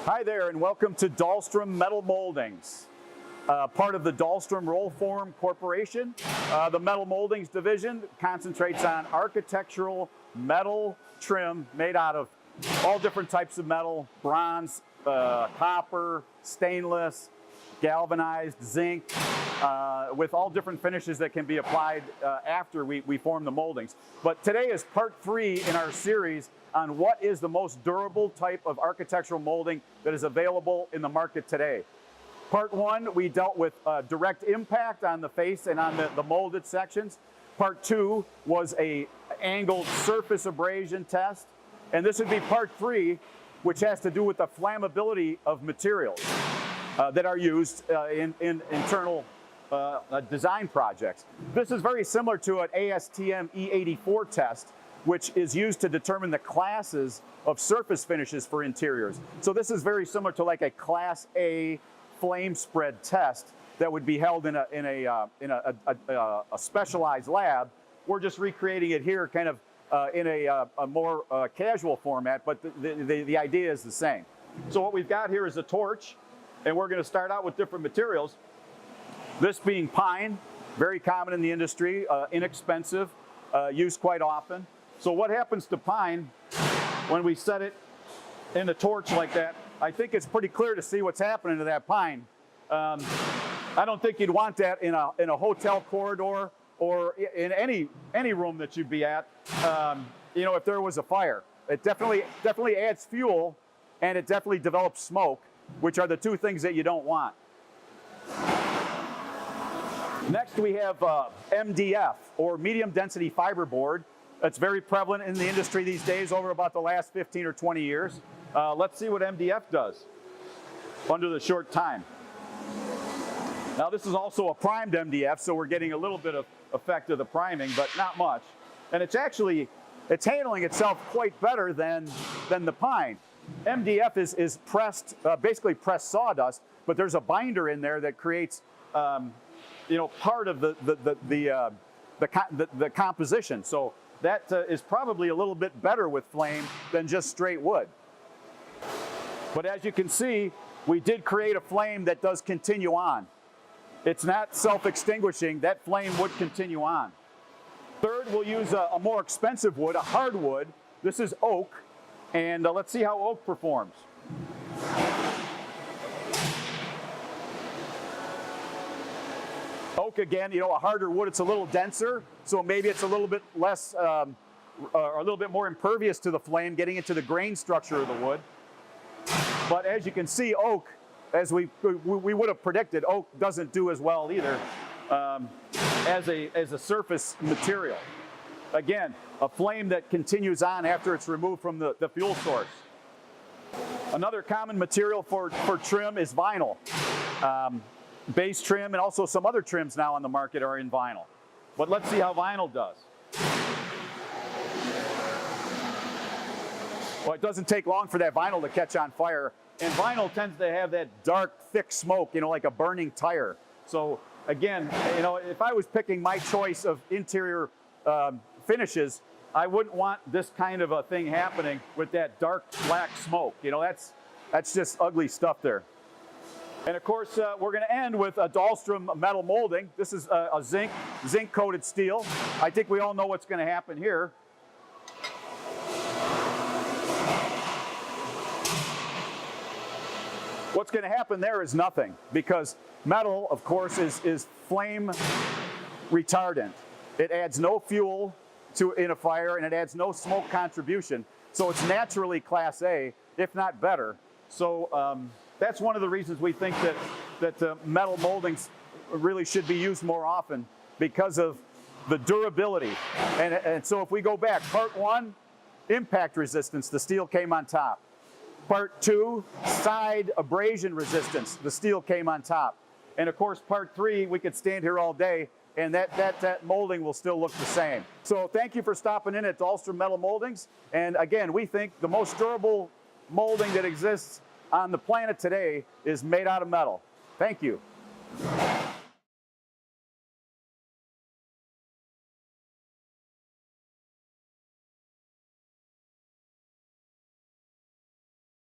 Hi there, and welcome to Dahlstrom Metal Mouldings, part of the Dahlstrom Roll Form Corporation. The Metal Mouldings division concentrates on architectural metal trim made out of all different types of metal: bronze, copper, stainless, galvanized, zinc, with all different finishes that can be applied after we form the moldings. But today is part 3 in our series on what is the most durable type of architectural molding that is available in the market today. Part 1, we dealt with direct impact on the face and on the molded sections. Part 2 was a angled surface abrasion test. And this would be part 3, which has to do with the flammability of materials that are used in internal design projects. This is very similar to an ASTM E-84 test, which is used to determine the classes of surface finishes for interiors. So this is very similar to like a Class A flame spread test that would be held in a specialized lab. We're just recreating it here kind of in a more casual format, but the idea is the same. So what we've got here is a torch, and we're going to start out with different materials. This being pine, very common in the industry, inexpensive, used quite often. So what happens to pine when we set it in the torch like that? I think it's pretty clear to see what's happening to that pine. I don't think you'd want that in a hotel corridor or in any room that you'd be at. You know, if there was a fire, it definitely adds fuel, and it definitely develops smoke, which are the two things that you don't want. Next, we have MDF, or medium density fiberboard. It's very prevalent in the industry these days over about the last 15 or 20 years. Let's see what MDF does under the short time. Now, this is also a primed MDF, so we're getting a little bit of effect of the priming, but not much. And it's handling itself quite better than the pine. MDF is pressed, basically pressed sawdust, but there's a binder in there that creates you know, part of the composition. So that is probably a little bit better with flame than just straight wood. But as you can see, we did create a flame that does continue on. It's not self-extinguishing. That flame would continue on. Third, we'll use a more expensive wood, a hardwood. This is oak, and let's see how oak performs. Oak, again, you know, a harder wood, it's a little denser, so maybe it's a little bit less, or a little bit more impervious to the flame, getting into the grain structure of the wood. But as you can see, oak, as we would have predicted, oak doesn't do as well either as a surface material. Again, a flame that continues on after it's removed from the fuel source. Another common material for trim is vinyl. Base trim and also some other trims now on the market are in vinyl. But let's see how vinyl does. Well, it doesn't take long for that vinyl to catch on fire. And vinyl tends to have that dark, thick smoke, you know, like a burning tire. So again, you know, if I was picking my choice of interior finishes, I wouldn't want this kind of a thing happening with that dark black smoke. You know, that's just ugly stuff there. And of course, we're going to end with a Dahlstrom metal molding. This is a zinc-coated steel. I think we all know what's going to happen here. What's going to happen there is nothing, because metal, of course, is flame retardant. It adds no fuel in a fire, and it adds no smoke contribution. So it's naturally Class A, if not better. So that's one of the reasons we think that metal moldings really should be used more often, because of the durability. And so if we go back, part 1, impact resistance, the steel came on top. Part 2, side abrasion resistance, the steel came on top. And of course, part 3, we could stand here all day, and that molding will still look the same. So thank you for stopping in at Dahlstrom Metal Mouldings. And again, we think the most durable molding that exists on the planet today is made out of metal. Thank you.